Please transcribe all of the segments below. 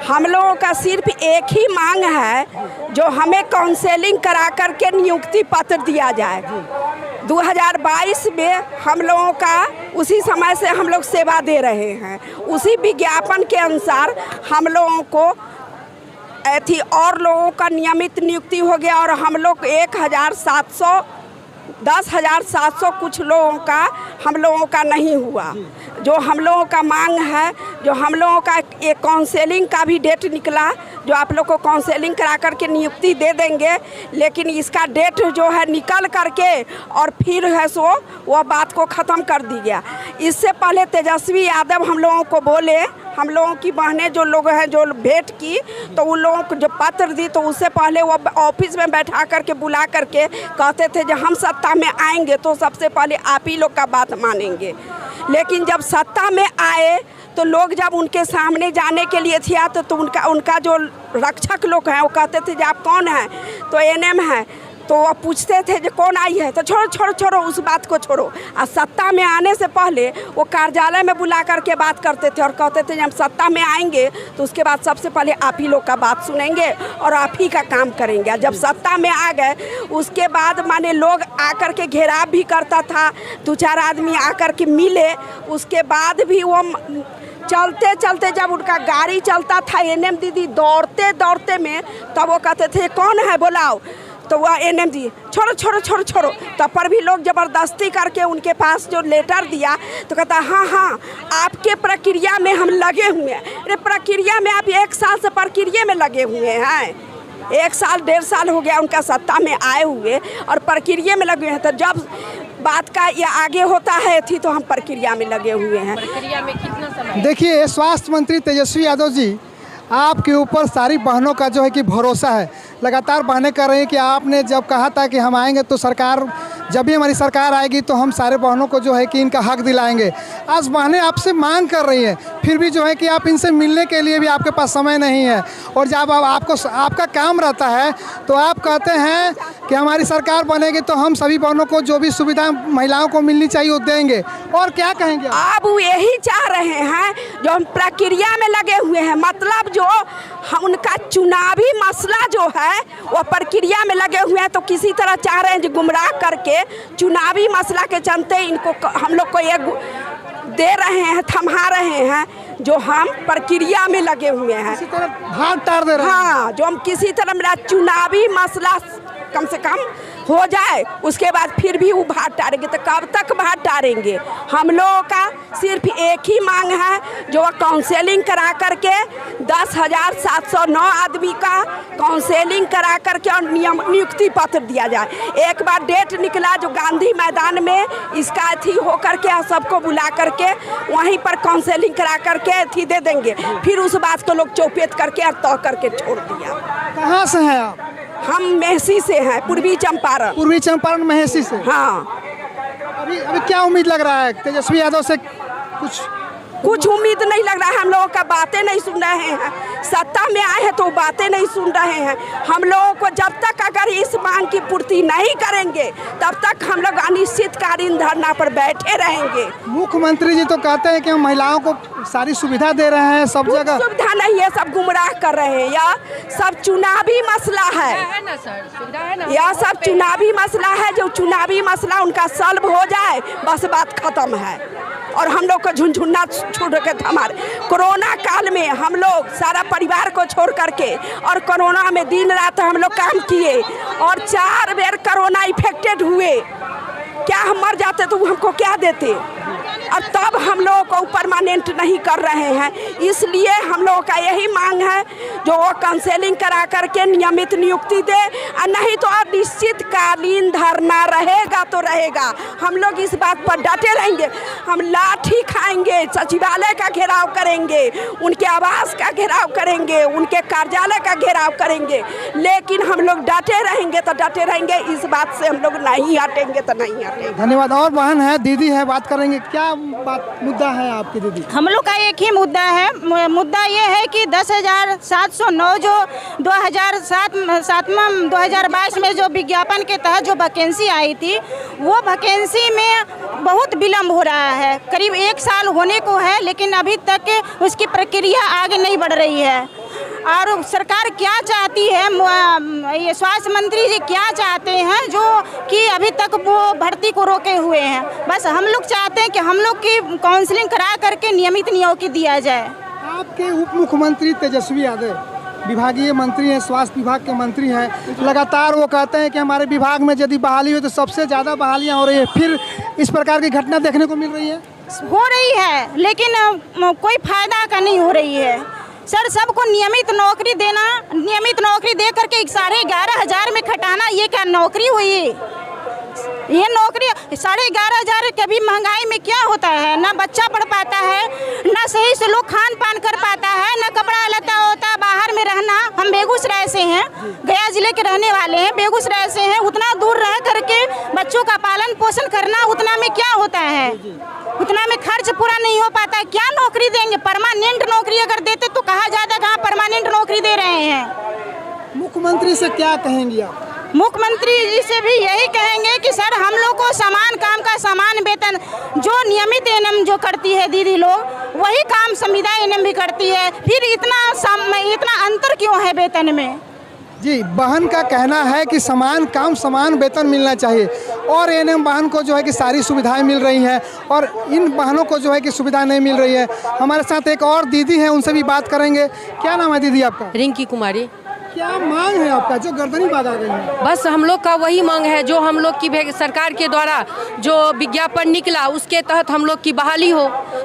हम लोगों का सिर्फ एक ही मांग है, जो हमें काउंसेलिंग करा कर के नियुक्ति पत्र दिया जाए। 2022 में हम लोगों का उसी समय से हम लोग सेवा दे रहे हैं, उसी विज्ञापन के अनुसार हम लोगों को थी और लोगों का नियमित नियुक्ति हो गया और हम लोग 10,700 कुछ लोगों का नहीं हुआ। जो हम लोगों का मांग है, जो हम लोगों का एक काउंसेलिंग का भी डेट निकला, जो आप लोग को काउंसेलिंग करा करके नियुक्ति दे देंगे, लेकिन इसका डेट जो है निकल करके और फिर है सो वह बात को ख़त्म कर दी गया। इससे पहले तेजस्वी यादव हम लोगों को बोले, हम लोगों की बहनें जो लोग हैं जो भेंट की, तो उन लोगों को जो पत्र दी तो उससे पहले वो ऑफिस में बैठा करके बुला करके कहते थे जब हम सत्ता में आएंगे तो सबसे पहले आप ही लोग का बात मानेंगे। लेकिन जब सत्ता में आए तो लोग जब उनके सामने जाने के लिए थिया तो उनका जो रक्षक लोग हैं वो कहते थे कि आप कौन हैं, तो एनएम है। तो वो पूछते थे जो कौन आई है, तो छोड़ो उस बात को छोड़ो। और सत्ता में आने से पहले वो कार्यालय में बुला करके बात करते थे और कहते थे जब हम सत्ता में आएंगे तो उसके बाद सबसे पहले आप ही लोग का बात सुनेंगे और आप ही का काम करेंगे। जब सत्ता में आ गए उसके बाद माने लोग आकर के घेराव भी करता था, 2-4 आदमी आकर के मिले, उसके बाद भी वो चलते चलते जब उनका गाड़ी चलता था एनएम दीदी दौड़ते में, तब वो कहते थे कौन है बुलाओ, तो वह एनएम दी छोड़ो। तब पर भी लोग ज़बरदस्ती करके उनके पास जो लेटर दिया तो कहता हाँ आपके प्रक्रिया में हम लगे हुए हैं। अरे प्रक्रिया में आप 1 साल से प्रक्रिया में लगे हुए हैं, 1 साल 1.5 साल हो गया उनका सत्ता में आए हुए और प्रक्रिया में लगे हैं। तो जब बात का ये आगे होता है थी तो हम प्रक्रिया में लगे हुए हैं। प्रक्रिया में कितना समय? देखिए, स्वास्थ्य मंत्री तेजस्वी यादव जी, आपके ऊपर सारी बहनों का जो है कि भरोसा है। लगातार बहनें कर रही हैं कि आपने जब कहा था कि हम आएंगे तो सरकार, जब भी हमारी सरकार आएगी तो हम सारे बहनों को जो है कि इनका हक दिलाएंगे। आज बहनें आपसे मांग कर रही हैं, फिर भी जो है कि आप इनसे मिलने के लिए भी आपके पास समय नहीं है। और जब आपका काम रहता है तो आप कहते हैं कि हमारी सरकार बनेगी तो हम सभी बहनों को जो भी सुविधा महिलाओं को मिलनी चाहिए वो देंगे। और क्या कहेंगे आप? यही चाह रहे हैं जो हम प्रक्रिया में लगे हुए हैं, मतलब जो उनका चुनावी मसला जो है वो प्रक्रिया में लगे हुए हैं। तो किसी तरह चाह रहे हैं जो गुमराह करके चुनावी मसला के चलते इनको हम लोग को एक दे रहे हैं, थमा रहे हैं, जो हम प्रक्रिया में लगे हुए हैं, किसी तरह भाग टार दे रहे हैं। हाँ, जो हम किसी तरह मेरा चुनावी मसला कम से कम हो जाए, उसके बाद फिर भी वो भाट टारेंगे। तो कब तक भाट टारेंगे? हम लोगों का सिर्फ एक ही मांग है, जो काउंसेलिंग करा करके 10,709 आदमी का काउंसेलिंग करा करके और नियुक्ति पत्र दिया जाए। एक बार डेट निकला जो गांधी मैदान में इसका अथी हो करके सबको बुला करके वहीं पर काउंसेलिंग करा करके अथी दे देंगे, फिर उस बात को लोग चौपेट करके और तय करके छोड़ दिया। कहाँ से हैं आप? हम मेहसी से हैं, पूर्वी चंपारण। पूर्वी चंपारण मेहसी से। हाँ। अभी क्या उम्मीद लग रहा है तेजस्वी यादव से? कुछ उम्मीद नहीं लग रहा है। हम लोगों का बातें नहीं सुन रहे हैं, सत्ता में आए हैं तो बातें नहीं सुन रहे हैं। हम लोगों को जब तक अगर इस मांग की पूर्ति नहीं करेंगे तब तक हम लोग अनिश्चितकालीन धरना पर बैठे रहेंगे। मुख्यमंत्री जी तो कहते हैं कि हम महिलाओं को सारी सुविधा दे रहे हैं, सब जगह सुविधा नहीं है, सब गुमराह कर रहे हैं। यह सब चुनावी मसला है ना सर, सुविधा है ना, यह सब चुनावी मसला है। जो चुनावी मसला उनका सॉल्व हो जाए बस बात खत्म है और हम लोग को झुनझुना छोड़ के हमारे कोरोना काल में हम लोग सारा परिवार को छोड़ करके और कोरोना में दिन रात हम लोग काम किए और 4 बार कोरोना इफेक्टेड हुए। क्या हम मर जाते तो हमको क्या देते? और तब हम लोगों को परमानेंट नहीं कर रहे हैं। इसलिए हम लोगों का यही मांग है जो वो काउंसेलिंग करा करके नियमित नियुक्ति दे, और नहीं तो अनिश्चितकालीन धरना रहेगा तो रहेगा। हम लोग इस बात पर डटे रहेंगे। हम लाठी खाएंगे, सचिवालय का घेराव करेंगे, उनके आवास का घेराव करेंगे, उनके कार्यालय का घेराव करेंगे, लेकिन हम लोग डटे रहेंगे तो डटे रहेंगे। इस बात से हम लोग नहीं हटेंगे तो नहीं हटेंगे। धन्यवाद। और बहन है, दीदी है, बात करेंगे। क्या मुद्दा है आपकी दीदी? हम लोग का एक ही मुद्दा है। मुद्दा ये है कि 10,709 जो 2022 में जो विज्ञापन के तहत जो वैकेंसी आई थी, वो वैकेंसी में बहुत विलम्ब हो रहा है। करीब 1 साल होने को है, लेकिन अभी तक उसकी प्रक्रिया आगे नहीं बढ़ रही है। और सरकार क्या चाहती है, ये स्वास्थ्य मंत्री जी क्या चाहते हैं जो कि अभी तक वो भर्ती को रोके हुए हैं। बस हम लोग चाहते हैं कि हम लोग की काउंसलिंग करा करके नियमित नियोक्ति दिया जाए। आपके उप मुख्यमंत्री तेजस्वी यादव विभागीय मंत्री हैं, स्वास्थ्य विभाग के मंत्री हैं, लगातार वो कहते हैं कि हमारे विभाग में यदि बहाली हो तो सबसे ज़्यादा बहालियाँ हो रही है, फिर इस प्रकार की घटना देखने को मिल रही है। हो रही है लेकिन कोई फायदा का नहीं हो रही है। सर सबको नियमित नौकरी देना, नियमित नौकरी दे करके 11,500 में खटाना, ये क्या नौकरी हुई? ये नौकरी 11,500 कभी महंगाई में क्या होता है, ना बच्चा पढ़ पाता है, ना सही से लोग खान पान कर पाता है, ना कपड़ा लता होता, बाहर में रहना। हम बेगूसराय से हैं, गया जिले के रहने वाले हैं, बेगूसराय से हैं, उतना दूर रह करके बच्चों का पालन पोषण करना, उतना में क्या होता है, उतना में खर्च पूरा नहीं हो पाता है। क्या नौकरी देंगे? परमानेंट नौकरी अगर देते तो कहा जाता कहाँ परमानेंट नौकरी दे रहे हैं। मुख्यमंत्री से क्या कहेंगी आप? मुख्यमंत्री जी से भी यही कहेंगे कि सर हम लोग को समान काम का समान वेतन, जो नियमित एएनएम जो करती है दीदी लोग वही काम संविदा एएनएम भी करती है, फिर इतना अंतर क्यों है वेतन में? जी, बहन का कहना है कि समान काम समान वेतन मिलना चाहिए और एएनएम बहन को जो है कि सारी सुविधाएं मिल रही हैं और इन बहनों को जो है कि सुविधा नहीं मिल रही है। हमारे साथ एक और दीदी हैं, उनसे भी बात करेंगे। क्या नाम है दीदी आपका? रिंकी कुमारी। क्या मांग है आपका जो गर्दनी बात आ गई है? बस हम लोग का वही मांग है जो हम लोग की सरकार के द्वारा जो विज्ञापन निकला उसके तहत हम लोग की बहाली हो,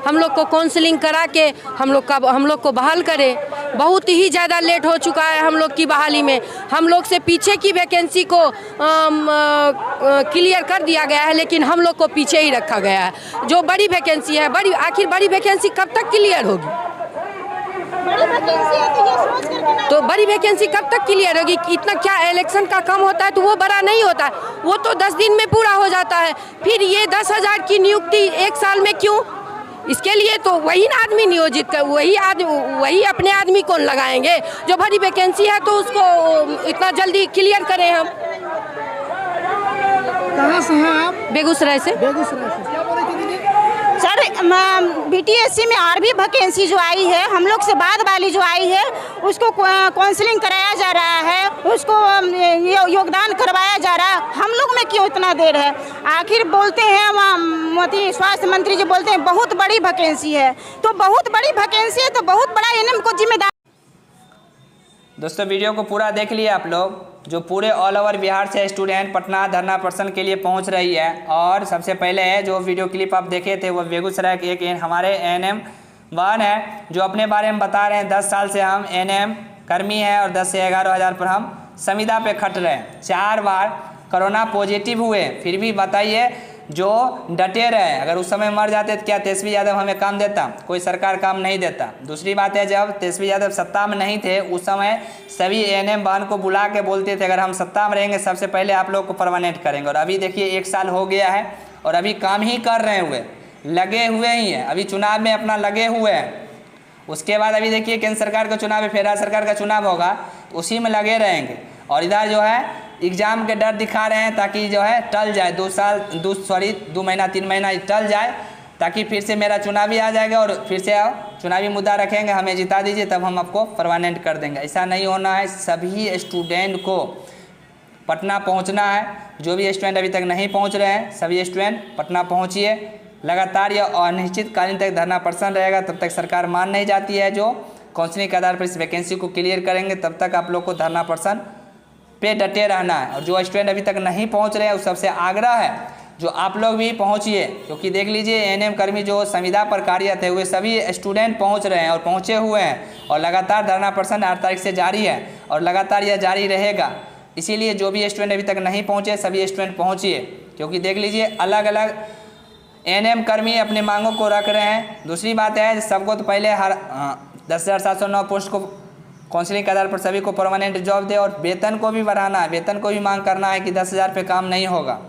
हम लोग को काउंसलिंग करा के हम लोग को बहाल करे। बहुत ही ज़्यादा लेट हो चुका है हम लोग की बहाली में। हम लोग से पीछे की वैकेंसी को क्लियर कर दिया गया है लेकिन हम लोग को पीछे ही रखा गया है। जो बड़ी वैकेंसी है, आखिर बड़ी वैकेंसी कब तक क्लियर होगी? तो बड़ी वैकेंसी कब तक क्लियर होगी? इतना क्या इलेक्शन का काम होता है तो वो बड़ा नहीं होता है, वो तो 10 दिन में पूरा हो जाता है। फिर ये 10,000 की नियुक्ति 1 साल में क्यों? इसके लिए तो वही आदमी नियोजित कर, वही अपने आदमी को लगाएंगे। जो बड़ी वैकेंसी है तो उसको इतना जल्दी क्लियर करें हम। कहाँ से हैं आप? बेगूसराय से। बेगूसराय से। क्या बोल रही थी दीदी? सर बीटीएससी में और भी वैकेंसी जो आई है, हम लोग से बाद वाली जो आई है उसको काउंसलिंग कराया जा रहा है, उसको योगदान करवाया जा रहा है। हम लोग में क्यों इतना देर है? आखिर बोलते हैं स्वास्थ्य मंत्री जी बोलते हैं बहुत बड़ी वैकेंसी है, तो बहुत बड़ी वैकेंसी है तो बहुत बड़ा एएनएम को जिम्मेदार। दोस्तों वीडियो को पूरा देख लिया आप लोग। जो पूरे ऑल ओवर बिहार से स्टूडेंट पटना धरना प्रदर्शन के लिए पहुंच रही है और सबसे पहले जो वीडियो क्लिप आप देखे थे वो बेगूसराय के एक हमारे एएनएम बहन है जो अपने बारे में बता रहे हैं 10 साल से हम एएनएम कर्मी हैं और 10 से 11,000 पर हम संविदा पे खट रहे हैं। 4 बार कोरोना पॉजिटिव हुए फिर भी बताइए जो डटे रहे। अगर उस समय मर जाते तो क्या तेजस्वी यादव हमें काम देता? कोई सरकार काम नहीं देता। दूसरी बात है जब तेजस्वी यादव सत्ता में नहीं थे उस समय सभी एएनएम बहन को बुला के बोलते थे अगर हम सत्ता में रहेंगे सबसे पहले आप लोग को परमानेंट करेंगे। और अभी देखिए 1 साल हो गया है और अभी काम ही कर रहे हुए लगे हुए ही हैं, अभी चुनाव में अपना लगे हुए हैं। उसके बाद अभी देखिए केंद्र सरकार का चुनाव है, फेडरल सरकार का चुनाव होगा तो उसी में लगे रहेंगे। और इधर जो है एग्ज़ाम के डर दिखा रहे हैं ताकि जो है टल जाए 2 महीना 3 महीना टल जाए ताकि फिर से मेरा चुनावी आ जाएगा और फिर से चुनावी मुद्दा रखेंगे, हमें जिता दीजिए तब हम आपको परमानेंट कर देंगे। ऐसा नहीं होना है। सभी स्टूडेंट को पटना पहुंचना है। जो भी स्टूडेंट अभी तक नहीं पहुंच रहे हैं सभी स्टूडेंट पटना पहुंचिए। लगातार यह अनिश्चितकालीन तक धरना प्रदर्शन रहेगा, तब तक सरकार मान नहीं जाती है जो काउंसलिंग के आधार पर इस वैकेंसी को क्लियर करेंगे तब तक आप लोग को धरना प्रदर्शन पे डटे रहना है। और जो स्टूडेंट अभी तक नहीं पहुंच रहे हैं उस सबसे आग्रह है जो आप लोग भी पहुंचिए, क्योंकि देख लीजिए एएनएम कर्मी जो संविदा पर कार्यरत है वे सभी स्टूडेंट पहुंच रहे हैं और पहुंचे हुए हैं और लगातार धरना प्रदर्शन 8 तारीख से जारी है और लगातार यह जारी रहेगा। इसीलिए जो भी स्टूडेंट अभी तक नहीं पहुँचे सभी स्टूडेंट पहुँचिए, क्योंकि देख लीजिए अलग अलग एएनएम कर्मी अपने मांगों को रख रहे हैं। दूसरी बात है सबको तो पहले हर 10,709 पोस्ट को काउंसलिंग के आधार पर सभी को परमानेंट जॉब दे और वेतन को भी बढ़ाना है। वेतन को भी मांग करना है कि 10,000 पे काम नहीं होगा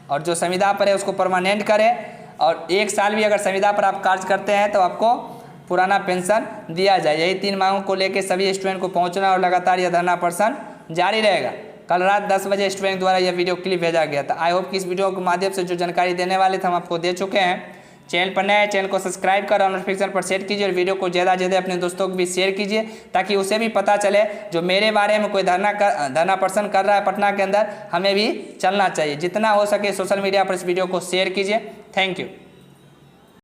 और जो संविदा पर है उसको परमानेंट करे और 1 साल भी अगर संविदा पर आप कार्य करते हैं तो आपको पुराना पेंशन दिया जाए। यही 3 मांगों को लेकर सभी स्टूडेंट को पहुँचना और लगातार यह धरना प्रदर्शन जारी रहेगा। कल रात 10 बजे स्टूडेंट द्वारा यह वीडियो क्लिप भेजा गया था। आई होप कि इस वीडियो के माध्यम से जो जानकारी देने वाले थे हम आपको दे चुके हैं। चैनल पर नए हैं, चैनल को सब्सक्राइब कर और नोटिफिकेशन पर सेट कीजिए और वीडियो को ज़्यादा से ज़्यादा अपने दोस्तों को भी शेयर कीजिए ताकि उसे भी पता चले जो मेरे बारे में कोई धरना प्रदर्शन कर रहा है पटना के अंदर, हमें भी चलना चाहिए। जितना हो सके सोशल मीडिया पर इस वीडियो को शेयर कीजिए। Thank you.